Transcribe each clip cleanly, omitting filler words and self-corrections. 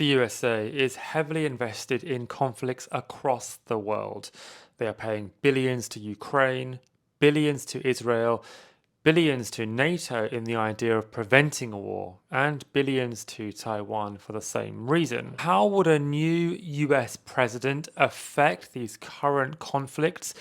The USA is heavily invested in conflicts across the world. They are paying billions to Ukraine, billions to Israel, billions to NATO in the idea of preventing a war, and billions to Taiwan for the same reason. How would a new US president affect these current conflicts?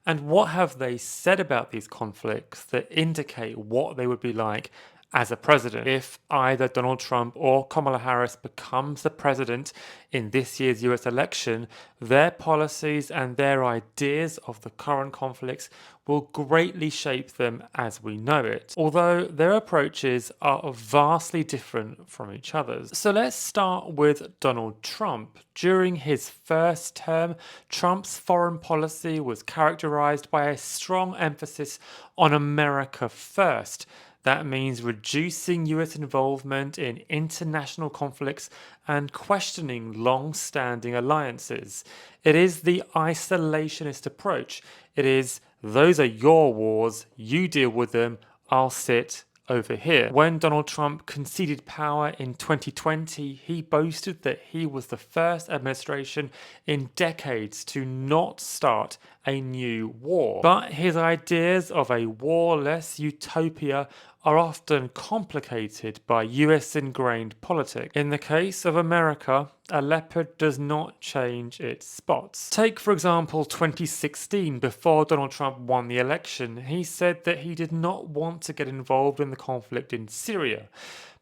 And what have they said about these conflicts that indicate what they would be like as a president? If either Donald Trump or Kamala Harris becomes the president in this year's US election, their policies and their ideas of the current conflicts will greatly shape them as we know it, although their approaches are vastly different from each other's. So let's start with Donald Trump. During his first term, Trump's foreign policy was characterized by a strong emphasis on America first. That means reducing US involvement in international conflicts and questioning long standing alliances. It is the isolationist approach. It is, those are your wars, you deal with them, I'll sit over here. When Donald Trump conceded power in 2020, he boasted that he was the first administration in decades to not start a new war. But his ideas of a warless utopia are often complicated by US ingrained politics. In the case of America, a leopard does not change its spots. Take, for example, 2016, before Donald Trump won the election. He said that he did not want to get involved in the conflict in Syria.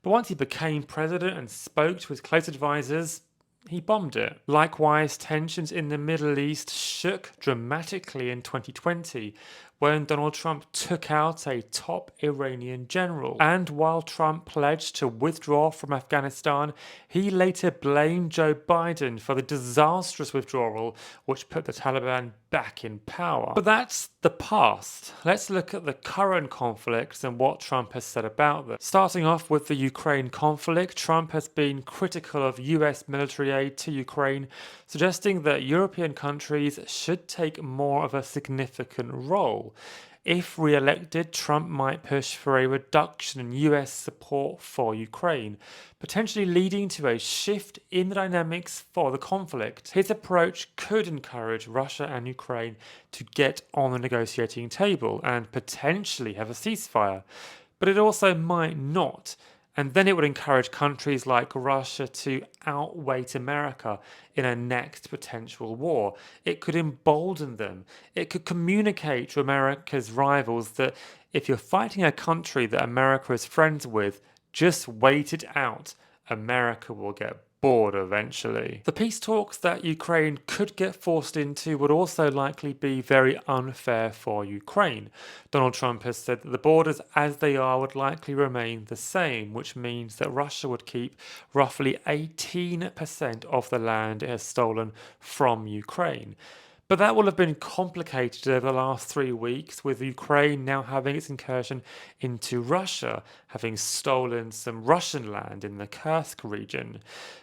But once he became president and spoke to his close advisors, he bombed it. Likewise, tensions in the Middle East shook dramatically in 2020 when Donald Trump took out a top Iranian general. And while Trump pledged to withdraw from Afghanistan, he later blamed Joe Biden for the disastrous withdrawal, which put the Taliban back in power. But that's the past. Let's look at the current conflicts and what Trump has said about them. Starting off with the Ukraine conflict, Trump has been critical of US military aid to Ukraine, suggesting that European countries should take more of a significant role. If re-elected, Trump might push for a reduction in US support for Ukraine, potentially leading to a shift in the dynamics for the conflict. His approach could encourage Russia and Ukraine to get on the negotiating table and potentially have a ceasefire, but it also might not. And then it would encourage countries like Russia to outweight America in a next potential war. It could embolden them. It could communicate to America's rivals that if you're fighting a country that America is friends with, just wait it out. America will get bored eventually. The peace talks that Ukraine could get forced into would also likely be very unfair for Ukraine. Donald Trump has said that the borders as they are would likely remain the same, which means that Russia would keep roughly 18% of the land it has stolen from Ukraine. But that will have been complicated over the last 3 weeks, with Ukraine now having its incursion into Russia, having stolen some Russian land in the Kursk region.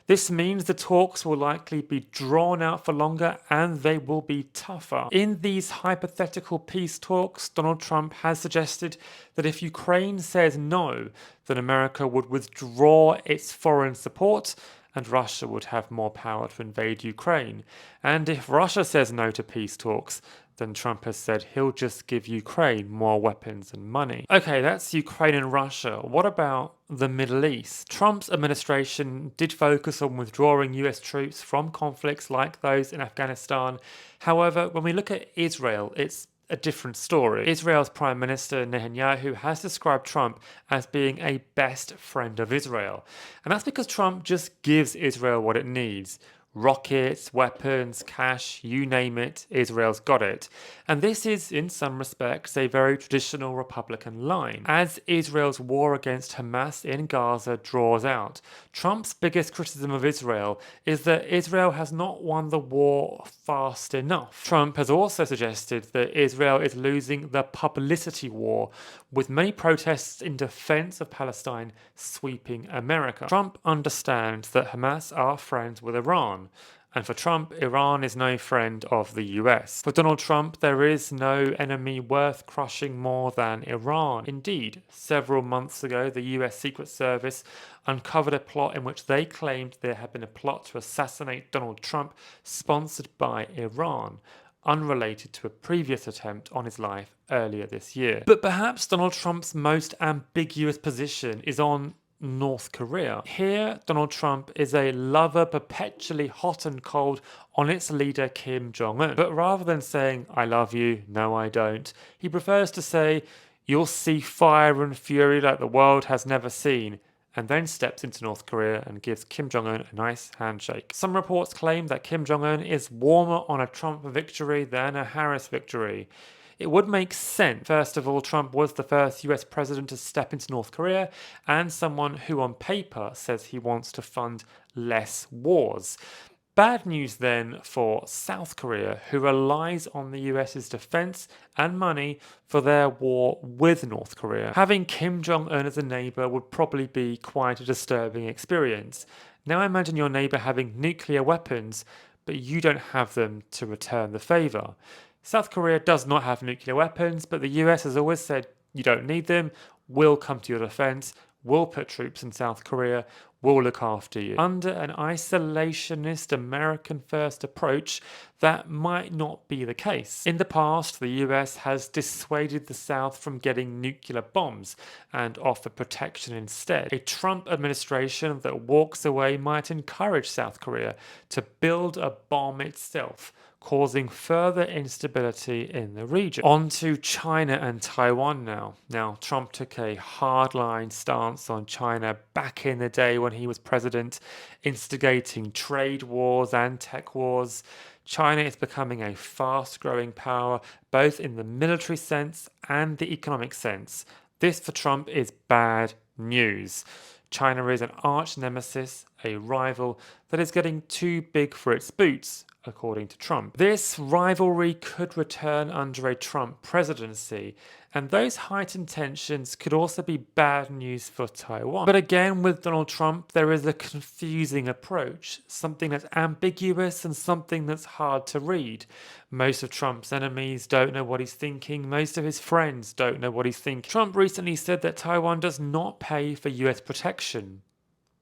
This means the talks will likely be drawn out for longer and they will be tougher. In these hypothetical peace talks, Donald Trump has suggested that if Ukraine says no, then America would withdraw its foreign support and Russia would have more power to invade Ukraine. And if Russia says no to peace talks, then Trump has said he'll just give Ukraine more weapons and money. Okay, that's Ukraine and Russia. What about the Middle East? Trump's administration did focus on withdrawing US troops from conflicts like those in Afghanistan. However, when we look at Israel, it's a different story. Israel's Prime Minister Netanyahu has described Trump as being a best friend of Israel. And that's because Trump just gives Israel what it needs. Rockets, weapons, cash, you name it, Israel's got it. And this is, in some respects, a very traditional Republican line. As Israel's war against Hamas in Gaza draws out, Trump's biggest criticism of Israel is that Israel has not won the war fast enough. Trump has also suggested that Israel is losing the publicity war, with many protests in defense of Palestine sweeping America. Trump understands that Hamas are friends with Iran, And for Trump, Iran is no friend of the US. For Donald Trump, there is no enemy worth crushing more than Iran. Indeed, several months ago, the US Secret Service uncovered a plot in which they claimed there had been a plot to assassinate Donald Trump, sponsored by Iran, unrelated to a previous attempt on his life earlier this year. But perhaps Donald Trump's most ambiguous position is on North Korea. Here, Donald Trump is a lover perpetually hot and cold on its leader Kim Jong-un. But rather than saying, I love you, no I don't, he prefers to say, you'll see fire and fury like the world has never seen, and then steps into North Korea and gives Kim Jong-un a nice handshake. Some reports claim that Kim Jong-un is warmer on a Trump victory than a Harris victory. It would make sense. First of all, Trump was the first US president to step into North Korea and someone who on paper says he wants to fund less wars. Bad news then for South Korea, who relies on the US's defense and money for their war with North Korea. Having Kim Jong-un as a neighbor would probably be quite a disturbing experience. Now imagine your neighbor having nuclear weapons, but you don't have them to return the favor. South Korea does not have nuclear weapons, but the US has always said you don't need them, we'll come to your defense, we'll put troops in South Korea, we'll look after you. Under an isolationist American first approach, that might not be the case. In the past, the US has dissuaded the South from getting nuclear bombs and offered protection instead. A Trump administration that walks away might encourage South Korea to build a bomb itself, causing further instability in the region. On to China and Taiwan now. Now, Trump took a hardline stance on China back in the day when he was president, instigating trade wars and tech wars. China is becoming a fast-growing power, both in the military sense and the economic sense. This, for Trump, is bad news. China is an arch nemesis, a rival that is getting too big for its boots, according to Trump. This rivalry could return under a Trump presidency, and those heightened tensions could also be bad news for Taiwan. But again, with Donald Trump, there is a confusing approach, something that's ambiguous and something that's hard to read. Most of Trump's enemies don't know what he's thinking. Most of his friends don't know what he's thinking. Trump recently said that Taiwan does not pay for US protection,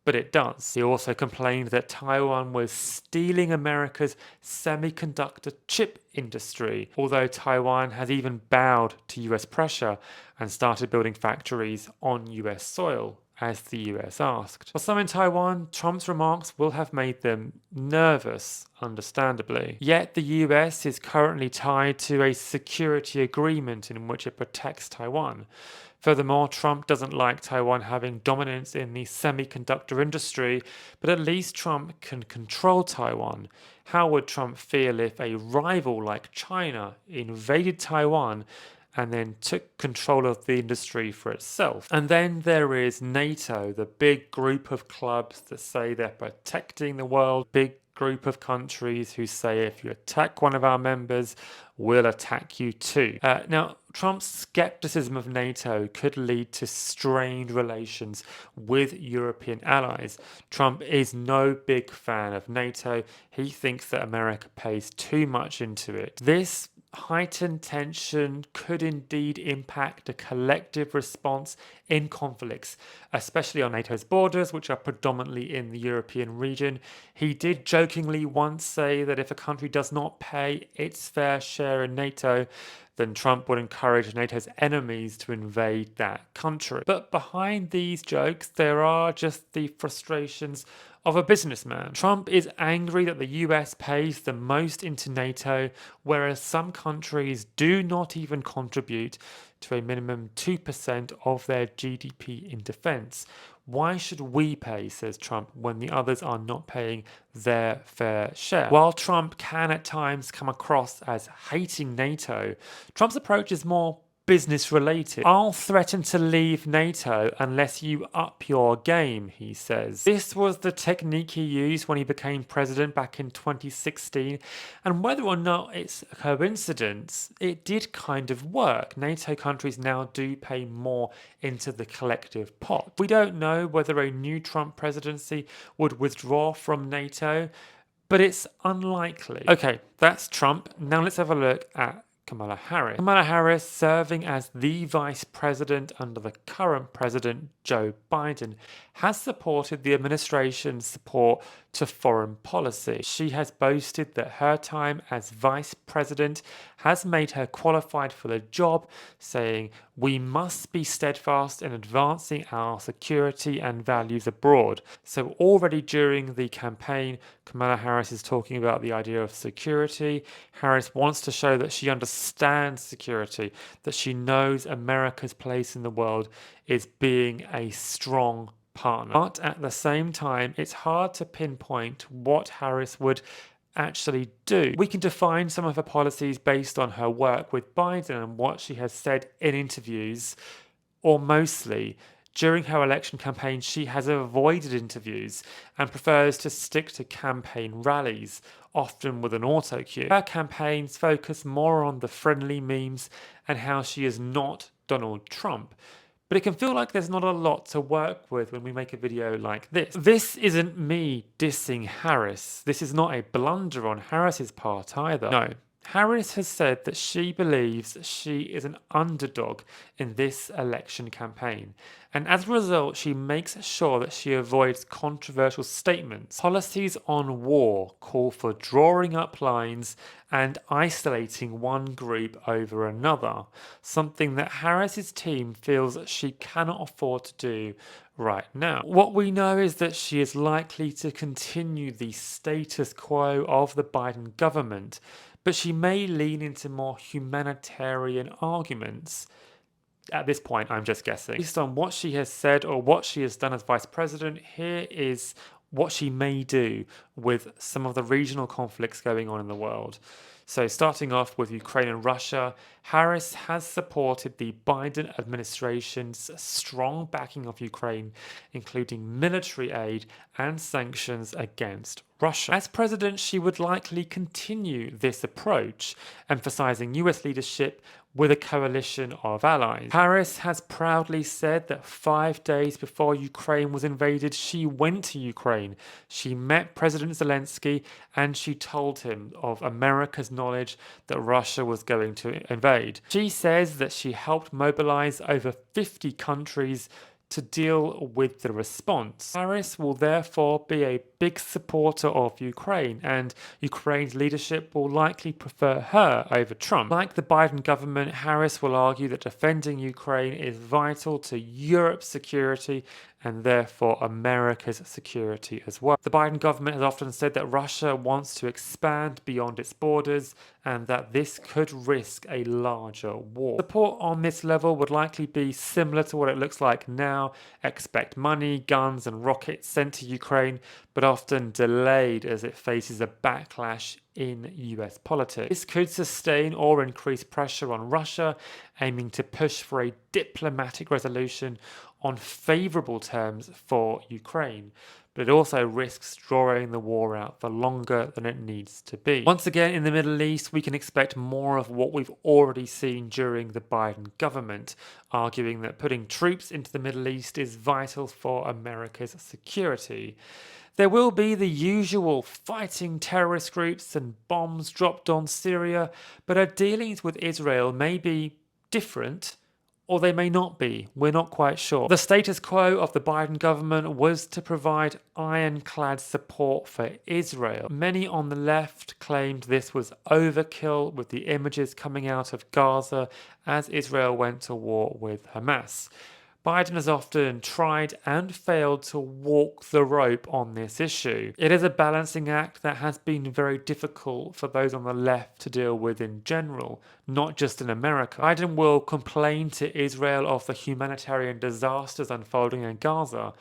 but it does. He also complained that Taiwan was stealing America's semiconductor chip industry, although Taiwan has even bowed to US pressure and started building factories on US soil, as the US asked. For some in Taiwan, Trump's remarks will have made them nervous, understandably. Yet the US is currently tied to a security agreement in which it protects Taiwan. Furthermore, Trump doesn't like Taiwan having dominance in the semiconductor industry, but at least Trump can control Taiwan. How would Trump feel if a rival like China invaded Taiwan and then took control of the industry for itself? And then there is NATO, the big group of clubs that say they're protecting the world, big group of countries who say if you attack one of our members, we'll attack you too. Now, Trump's skepticism of NATO could lead to strained relations with European allies. Trump is no big fan of NATO. He thinks that America pays too much into it. This heightened tension could indeed impact a collective response in conflicts, especially on NATO's borders, which are predominantly in the European region. He did jokingly once say that if a country does not pay its fair share in NATO, then Trump would encourage NATO's enemies to invade that country. But behind these jokes, there are just the frustrations of a businessman. Trump is angry that the US pays the most into NATO, whereas some countries do not even contribute to a minimum 2% of their GDP in defense. Why should we pay, says Trump, when the others are not paying their fair share? While Trump can at times come across as hating NATO, Trump's approach is more business related. I'll threaten to leave NATO unless you up your game, he says. This was the technique he used when he became president back in 2016, and whether or not it's a coincidence, it did kind of work. NATO countries now do pay more into the collective pot. We don't know whether a new Trump presidency would withdraw from NATO, but it's unlikely. Okay, that's Trump. Now let's have a look at Kamala Harris. Kamala Harris, serving as the vice president under the current president, Joe Biden, has supported the administration's support to foreign policy. She has boasted that her time as vice president has made her qualified for the job, saying, "We must be steadfast in advancing our security and values abroad." So already during the campaign, Kamala Harris is talking about the idea of security. Harris wants to show that she understands security, that she knows America's place in the world is being a strong partner. But at the same time, it's hard to pinpoint what Harris would actually do. We can define some of her policies based on her work with Biden and what she has said in interviews, or mostly. During her election campaign, she has avoided interviews and prefers to stick to campaign rallies, often with an auto cue. Her campaigns focus more on the friendly memes and how she is not Donald Trump. But it can feel like there's not a lot to work with when we make a video like this. This isn't me dissing Harris. This is not a blunder on Harris's part either. No. Harris has said that she believes she is an underdog in this election campaign, and as a result, she makes sure that she avoids controversial statements. Policies on war call for drawing up lines and isolating one group over another, something that Harris's team feels she cannot afford to do right now. What we know is that she is likely to continue the status quo of the Biden government, but she may lean into more humanitarian arguments. At this point, I'm just guessing. Based on what she has said or what she has done as vice president, here is what she may do with some of the regional conflicts going on in the world. So starting off with Ukraine and Russia, Harris has supported the Biden administration's strong backing of Ukraine, including military aid and sanctions against Russia. As president, she would likely continue this approach, emphasizing US leadership with a coalition of allies. Harris has proudly said that 5 days before Ukraine was invaded, she went to Ukraine. She met President Zelensky and she told him of America's knowledge that Russia was going to invade. She says that she helped mobilize over 50 countries to deal with the response. Harris will therefore be a big supporter of Ukraine, and Ukraine's leadership will likely prefer her over Trump. Like the Biden government, Harris will argue that defending Ukraine is vital to Europe's security and therefore America's security as well. The Biden government has often said that Russia wants to expand beyond its borders and that this could risk a larger war. Support on this level would likely be similar to what it looks like now. Expect money, guns and rockets sent to Ukraine, but often delayed as it faces a backlash in US politics. This could sustain or increase pressure on Russia, aiming to push for a diplomatic resolution on favourable terms for Ukraine, but it also risks drawing the war out for longer than it needs to be. Once again, in the Middle East, we can expect more of what we've already seen during the Biden government, arguing that putting troops into the Middle East is vital for America's security. There will be the usual fighting terrorist groups and bombs dropped on Syria, but our dealings with Israel may be different, or they may not be. We're not quite sure. The status quo of the Biden government was to provide ironclad support for Israel. Many on the left claimed this was overkill, with the images coming out of Gaza as Israel went to war with Hamas. Biden has often tried and failed to walk the rope on this issue. It is a balancing act that has been very difficult for those on the left to deal with in general, not just in America. Biden will complain to Israel of the humanitarian disasters unfolding in Gaza,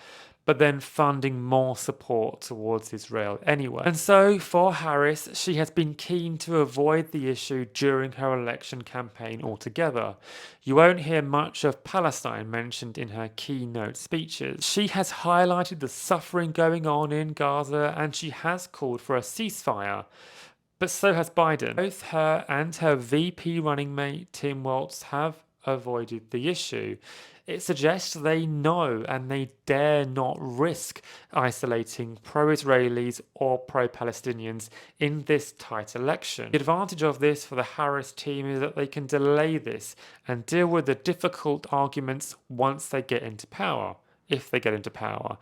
but then funding more support towards Israel anyway. And so for Harris, she has been keen to avoid the issue during her election campaign altogether. You won't hear much of Palestine mentioned in her keynote speeches. She has highlighted the suffering going on in Gaza and she has called for a ceasefire. But so has Biden. Both her and her VP running mate, Tim Walz, have avoided the issue. It suggests they know and they dare not risk isolating pro-Israelis or pro-Palestinians in this tight election. The advantage of this for the Harris team is that they can delay this and deal with the difficult arguments once they get into power, if they get into power.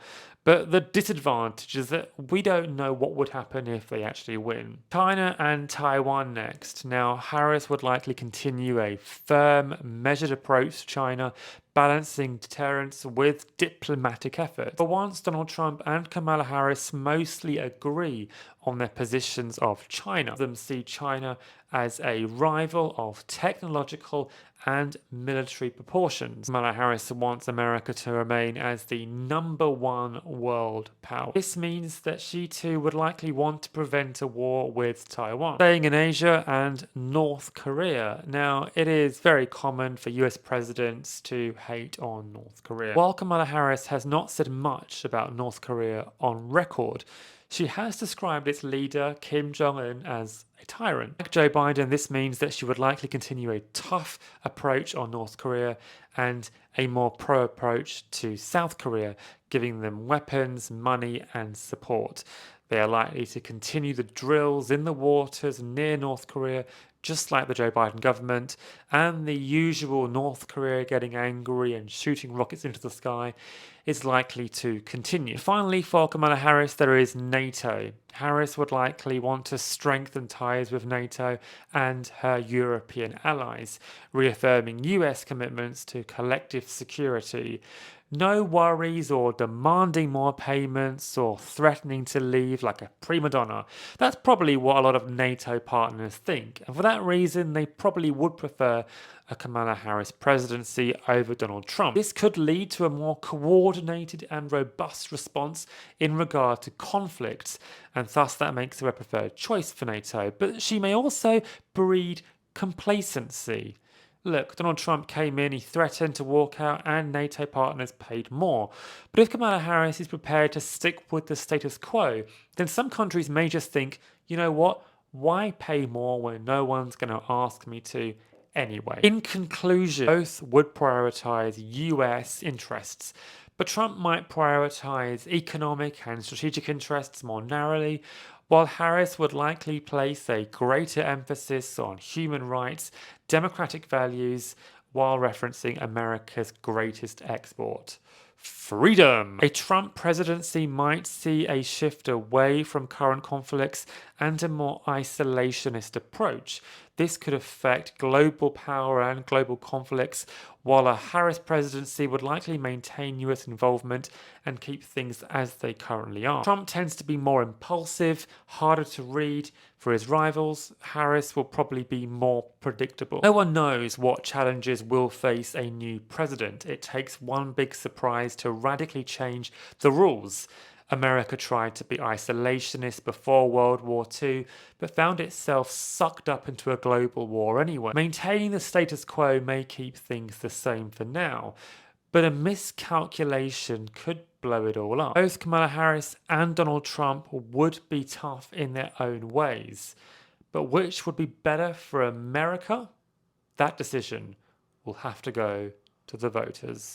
But the disadvantage is that we don't know what would happen if they actually win. China and Taiwan next. Now, Harris would likely continue a firm, measured approach to China, balancing deterrence with diplomatic effort. For once, Donald Trump and Kamala Harris mostly agree on their positions of China. Them see China as a rival of technological and military proportions. Kamala Harris wants America to remain as the #1 world power. This means that she too would likely want to prevent a war with Taiwan. Staying in Asia and North Korea. Now, it is very common for US presidents to hate on North Korea. While Kamala Harris has not said much about North Korea on record, she has described its leader, Kim Jong-un, as a tyrant. Like Joe Biden, this means that she would likely continue a tough approach on North Korea and a more pro approach to South Korea, giving them weapons, money, and support. They are likely to continue the drills in the waters near North Korea, just like the Joe Biden government, and the usual North Korea getting angry and shooting rockets into the sky is likely to continue. Finally, for Kamala Harris, there is NATO. Harris would likely want to strengthen ties with NATO and her European allies, reaffirming US commitments to collective security. No worries or demanding more payments or threatening to leave like a prima donna. That's probably what a lot of NATO partners think. And for that reason, they probably would prefer a Kamala Harris presidency over Donald Trump. This could lead to a more coordinated and robust response in regard to conflicts, and thus that makes her a preferred choice for NATO. But she may also breed complacency. Look, Donald Trump came in, he threatened to walk out, and NATO partners paid more. But if Kamala Harris is prepared to stick with the status quo, then some countries may just think, you know what, why pay more when no one's going to ask me to anyway? In conclusion, both would prioritize US interests, but Trump might prioritize economic and strategic interests more narrowly, while Harris would likely place a greater emphasis on human rights, democratic values, while referencing America's greatest export: freedom. A Trump presidency might see a shift away from current conflicts and a more isolationist approach. This could affect global power and global conflicts, while a Harris presidency would likely maintain US involvement and keep things as they currently are. Trump tends to be more impulsive, harder to read. For his rivals, Harris will probably be more predictable. No one knows what challenges will face a new president. It takes one big surprise to radically change the rules. America tried to be isolationist before World War II, but found itself sucked up into a global war anyway. Maintaining the status quo may keep things the same for now, but a miscalculation could blow it all up. Both Kamala Harris and Donald Trump would be tough in their own ways, but which would be better for America? That decision will have to go to the voters.